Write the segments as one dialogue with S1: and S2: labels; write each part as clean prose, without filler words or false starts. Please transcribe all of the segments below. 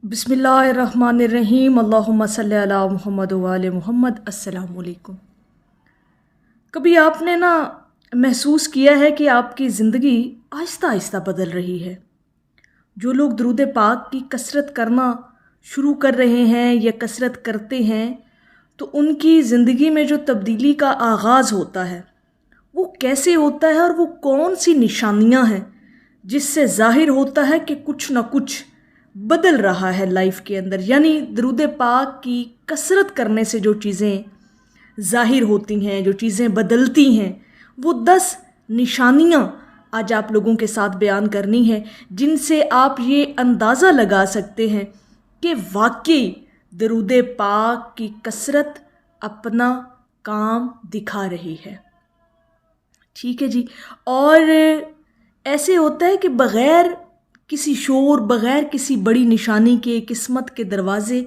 S1: बिस्मिल्लाहिर्रहमानिर्रहीम अल्लाहुम्मा सल्ली अला मुहम्मद व आले मुहम्मद। अस्सलामु अलैकुम। कभी आपने महसूस किया है कि आपकी ज़िंदगी आहिस्ता आहिस्ता बदल रही है। जो लोग दुरूद पाक की कसरत करना शुरू कर रहे हैं या कसरत करते हैं तो उनकी ज़िंदगी में जो तब्दीली का आगाज़ होता है वो कैसे होता है और वो कौन सी निशानियां हैं जिससे ज़ाहिर होता है कि कुछ ना कुछ बदल रहा है लाइफ के अंदर। यानी दुरूद पाक की कसरत करने से जो चीज़ें ज़ाहिर होती हैं, जो चीज़ें बदलती हैं, वो 10 निशानियां आज आप लोगों के साथ बयान करनी है जिनसे आप ये अंदाज़ा लगा सकते हैं कि वाकई दुरूद पाक की कसरत अपना काम दिखा रही है। ठीक है जी। और ऐसे होता है कि बग़ैर किसी शोर, बग़ैर किसी बड़ी निशानी के किस्मत के दरवाज़े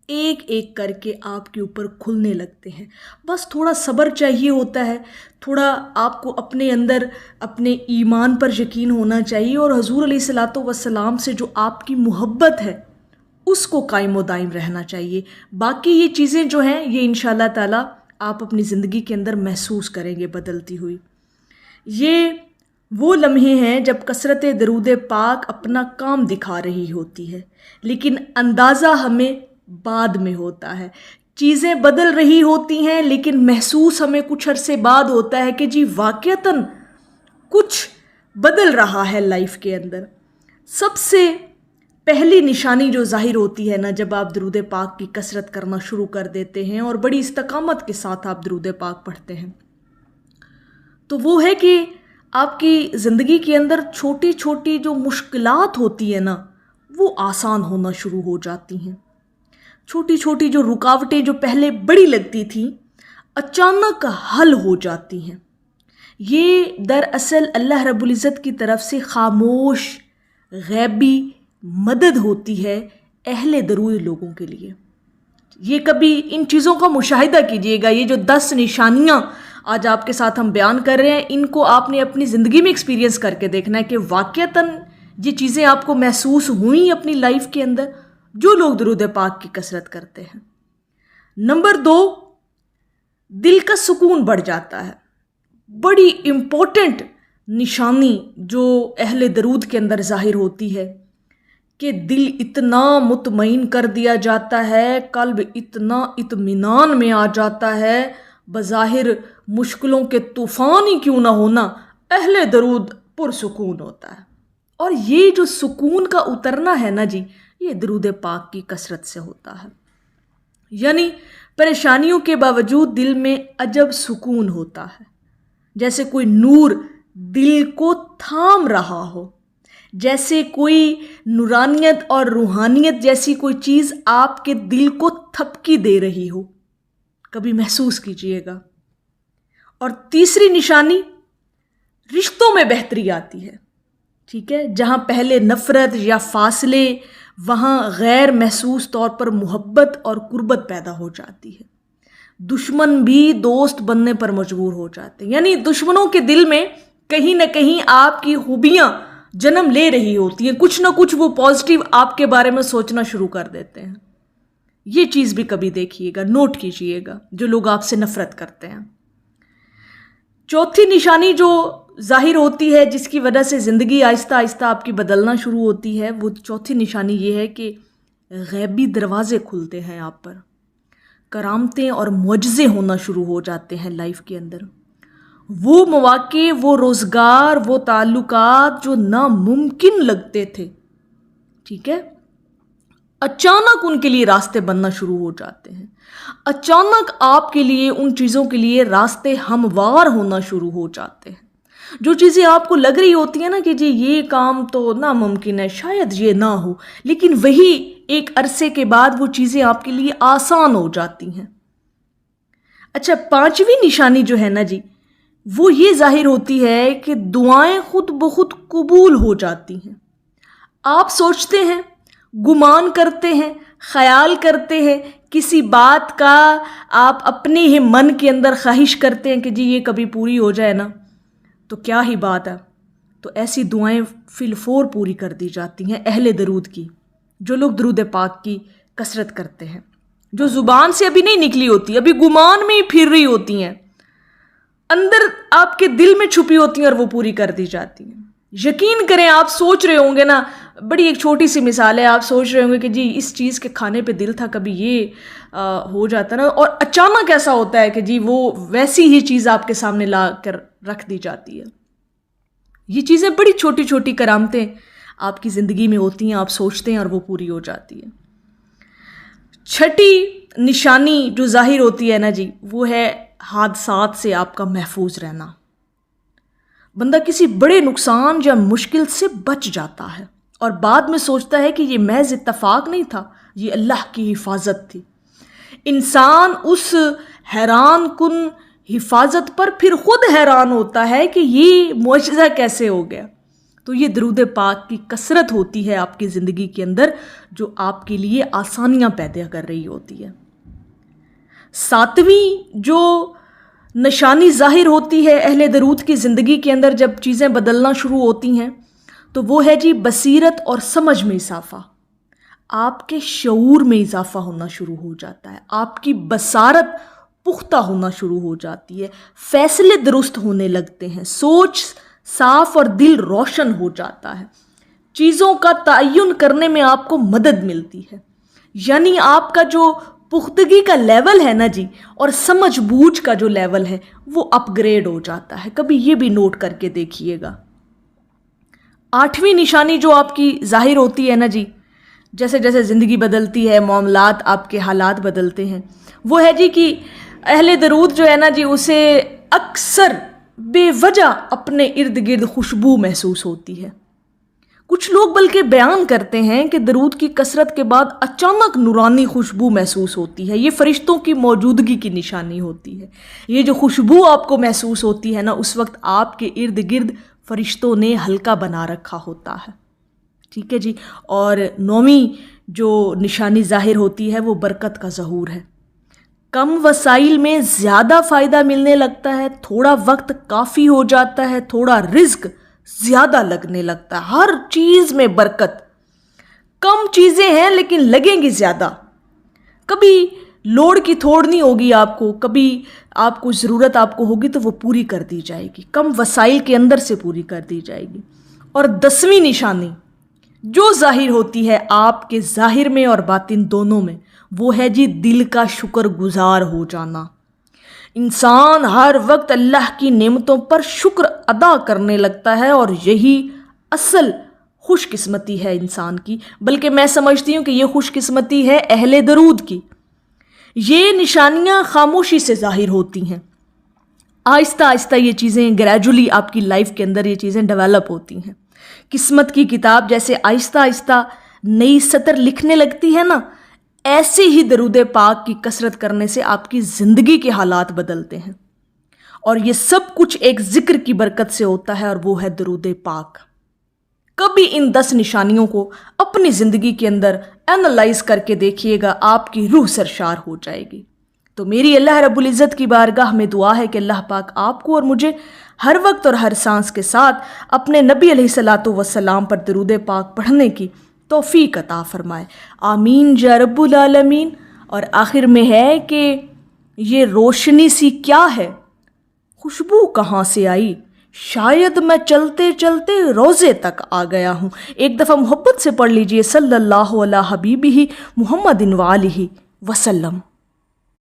S1: एक एक करके आपके ऊपर खुलने लगते हैं। बस थोड़ा सब्र चाहिए होता है, थोड़ा आपको अपने अंदर अपने ईमान पर यकीन होना चाहिए और हुज़ूर अलैहिस्सलातु वस्सलाम से जो आपकी मोहब्बत है उसको कायम व दायम रहना चाहिए। बाकी ये चीज़ें जो हैं ये इंशाअल्लाह ताला आप अपनी ज़िंदगी के अंदर महसूस करेंगे बदलती हुई। ये वो लम्हे हैं जब कसरत दरूद पाक अपना काम दिखा रही होती है, लेकिन अंदाज़ा हमें बाद में होता है। चीज़ें बदल रही होती हैं लेकिन महसूस हमें कुछ अरसे बाद होता है कि जी वाक़यतन कुछ बदल रहा है लाइफ के अंदर। सबसे पहली निशानी जो ज़ाहिर होती है जब आप दरूद पाक की कसरत करना शुरू कर देते हैं और बड़ी इस्तकामत के साथ आप दरूद पाक पढ़ते हैं, तो वो है कि आपकी ज़िंदगी के अंदर छोटी छोटी जो मुश्किलात होती है वो आसान होना शुरू हो जाती हैं। छोटी छोटी जो रुकावटें जो पहले बड़ी लगती थी अचानक हल हो जाती हैं। ये दरअसल अल्लाह रब्बुल इज़्ज़त की तरफ से खामोश गैबी मदद होती है अहले दरूद लोगों के लिए। ये कभी इन चीज़ों का मुशाहिदा कीजिएगा। ये जो 10 निशानियाँ आज आपके साथ हम बयान कर रहे हैं इनको आपने अपनी ज़िंदगी में एक्सपीरियंस करके देखना है कि वाक़यतन ये चीज़ें आपको महसूस हुई अपनी लाइफ के अंदर जो लोग दुरूद पाक की कसरत करते हैं। नंबर 2, दिल का सुकून बढ़ जाता है। बड़ी इम्पोर्टेंट निशानी जो अहले दरूद के अंदर ज़ाहिर होती है कि दिल इतना मुतमईन कर दिया जाता है, कल्ब इतना इत्मीनान में आ जाता है, बज़ाहिर मुश्किलों के तूफ़ान ही क्यों ना होना, अहले दरूद पुरसुकून होता है। और ये जो सुकून का उतरना है जी, ये दरूद पाक की कसरत से होता है। यानी परेशानियों के बावजूद दिल में अजब सुकून होता है, जैसे कोई नूर दिल को थाम रहा हो, जैसे कोई नूरानियत और रूहानियत जैसी कोई चीज़ आपके दिल को थपकी दे रही हो। कभी महसूस कीजिएगा। और तीसरी निशानी, रिश्तों में बेहतरी आती है। ठीक है, जहाँ पहले नफ़रत या फासले, वहाँ गैर महसूस तौर पर मोहब्बत और कुर्बत पैदा हो जाती है। दुश्मन भी दोस्त बनने पर मजबूर हो जाते हैं। यानी दुश्मनों के दिल में कहीं ना कहीं आपकी खूबियाँ जन्म ले रही होती हैं, कुछ ना कुछ वो पॉजिटिव आपके बारे में सोचना शुरू कर देते हैं। ये चीज़ भी कभी देखिएगा, नोट कीजिएगा, जो लोग आपसे नफ़रत करते हैं। चौथी निशानी जो ज़ाहिर होती है जिसकी वजह से ज़िंदगी आहिस्ता आहिस्ता आपकी बदलना शुरू होती है, वो चौथी निशानी ये है कि गैबी दरवाज़े खुलते हैं आप पर, करामतें और मुअज्ज़े होना शुरू हो जाते हैं लाइफ के अंदर। वो मौक़े, वो रोज़गार, वो ताल्लुकात जो नामुमकिन लगते थे, ठीक है, अचानक उनके लिए रास्ते बनना शुरू हो जाते हैं। अचानक आपके लिए उन चीज़ों के लिए रास्ते हमवार होना शुरू हो जाते हैं। जो चीज़ें आपको लग रही होती हैं कि जी ये काम तो नामुमकिन है, शायद ये ना हो, लेकिन वही एक अरसे के बाद वो चीज़ें आपके लिए आसान हो जाती हैं। अच्छा, 5वीं निशानी जो है जी, वो ये ज़ाहिर होती है कि दुआएं खुद ब खुद कबूल हो जाती हैं। आप सोचते हैं, गुमान करते हैं, ख्याल करते हैं, किसी बात का आप अपने ही मन के अंदर ख्वाहिश करते हैं कि जी ये कभी पूरी हो जाए ना, तो क्या ही बात है। तो ऐसी दुआएं फिलफोर पूरी कर दी जाती हैं अहले दरूद की। جو لوگ درود پاک کی کثرت کرتے ہیں، جو زبان سے ابھی نہیں نکلی ہوتی، ابھی گمان میں ہی پھر رہی ہوتی ہیں، اندر آپ کے دل میں چھپی ہوتی ہیں اور وہ پوری کر دی جاتی ہیں۔ یقین کریں، آپ سوچ رہے ہوں گے نا، بڑی ایک چھوٹی سی مثال ہے، آپ سوچ رہے ہوں گے کہ جی اس چیز کے کھانے پہ دل تھا، کبھی یہ ہو جاتا نا، اور اچانک ایسا ہوتا ہے کہ جی وہ ویسی ہی چیز آپ کے سامنے لا کر رکھ دی جاتی ہے۔ یہ چیزیں بڑی چھوٹی چھوٹی کرامتیں آپ کی زندگی میں ہوتی ہیں، آپ سوچتے ہیں اور وہ پوری ہو جاتی ہے۔ چھٹی نشانی جو ظاہر ہوتی ہے نا جی، وہ ہے حادثات سے آپ کا محفوظ رہنا۔ بندہ کسی بڑے نقصان یا مشکل سے بچ جاتا ہے اور بعد میں سوچتا ہے کہ یہ محض اتفاق نہیں تھا، یہ اللہ کی حفاظت تھی۔ انسان اس حیران کن حفاظت پر پھر خود حیران ہوتا ہے کہ یہ معجزہ کیسے ہو گیا۔ تو یہ درود پاک کی کثرت ہوتی ہے آپ کی زندگی کے اندر، جو آپ کے لیے آسانیاں پیدا کر رہی ہوتی ہے۔ ساتویں جو نشانی ظاہر ہوتی ہے اہل درود کی زندگی کے اندر جب چیزیں بدلنا شروع ہوتی ہیں، تو وہ ہے جی بصیرت اور سمجھ میں اضافہ۔ آپ کے شعور میں اضافہ ہونا شروع ہو جاتا ہے، آپ کی بصارت پختہ ہونا شروع ہو جاتی ہے، فیصلے درست ہونے لگتے ہیں، سوچ صاف اور دل روشن ہو جاتا ہے، چیزوں کا تعین کرنے میں آپ کو مدد ملتی ہے۔ یعنی آپ کا جو پختگی کا لیول ہے نا جی، اور سمجھ بوجھ کا جو لیول ہے، وہ اپ گریڈ ہو جاتا ہے۔ کبھی یہ بھی نوٹ کر کے دیکھیے گا۔ آٹھویں نشانی جو آپ کی ظاہر ہوتی ہے نا جی، جیسے جیسے زندگی بدلتی ہے، معاملات، آپ کے حالات بدلتے ہیں، وہ ہے جی کہ اہل درود جو ہے نا جی، اسے اکثر بے وجہ اپنے ارد گرد خوشبو محسوس ہوتی ہے۔ کچھ لوگ بلکہ بیان کرتے ہیں کہ درود کی کثرت کے بعد اچانک نورانی خوشبو محسوس ہوتی ہے، یہ فرشتوں کی موجودگی کی نشانی ہوتی ہے۔ یہ جو خوشبو آپ کو محسوس ہوتی ہے نا، اس وقت آپ کے ارد گرد فرشتوں نے حلقہ بنا رکھا ہوتا ہے، ٹھیک ہے جی۔ اور نویں جو نشانی ظاہر ہوتی ہے وہ برکت کا ظہور ہے۔ کم وسائل میں زیادہ فائدہ ملنے لگتا ہے، تھوڑا وقت کافی ہو جاتا ہے، تھوڑا رزق زیادہ لگنے لگتا ہے، ہر چیز میں برکت۔ کم چیزیں ہیں لیکن لگیں گی زیادہ، کبھی لوڑ کی تھوڑ نہیں ہوگی آپ کو، کبھی آپ کو ضرورت آپ کو ہوگی تو وہ پوری کر دی جائے گی، کم وسائل کے اندر سے پوری کر دی جائے گی۔ اور 10ویں نشانی جو ظاہر ہوتی ہے آپ کے ظاہر میں اور باطن دونوں میں، وہ ہے جی دل کا شکر گزار ہو جانا۔ انسان ہر وقت اللہ کی نعمتوں پر شکر ادا کرنے لگتا ہے، اور یہی اصل خوش قسمتی ہے انسان کی، بلکہ میں سمجھتی ہوں کہ یہ خوش قسمتی ہے اہل درود کی۔ یہ نشانیاں خاموشی سے ظاہر ہوتی ہیں، آہستہ آہستہ یہ چیزیں گریجولی آپ کی لائف کے اندر یہ چیزیں ڈیولپ ہوتی ہیں۔ قسمت کی کتاب جیسے آہستہ آہستہ نئی سطر لکھنے لگتی ہے نا، ایسے ہی درود پاک کی کثرت کرنے سے آپ کی زندگی کے حالات بدلتے ہیں، اور یہ سب کچھ ایک ذکر کی برکت سے ہوتا ہے، اور وہ ہے درود پاک۔ کبھی ان 10 نشانیوں کو اپنی زندگی کے اندر اینالائز کر کے دیکھیے گا، آپ کی روح سرشار ہو جائے گی۔ تو میری اللہ رب العزت کی بارگاہ میں دعا ہے کہ اللہ پاک آپ کو اور مجھے ہر وقت اور ہر سانس کے ساتھ اپنے نبی علیہ الصلاۃ والسلام پر درود پاک پڑھنے کی توفیق عطا فرمائے، آمین یا رب العالمین۔ اور آخر میں ہے کہ یہ روشنی سی کیا ہے، خوشبو کہاں سے آئی، شاید میں چلتے چلتے روزے تک آ گیا ہوں۔ ایک دفعہ محبت سے پڑھ لیجئے، صلی اللہ علیہ حبیبہ محمد وآلہ وسلم۔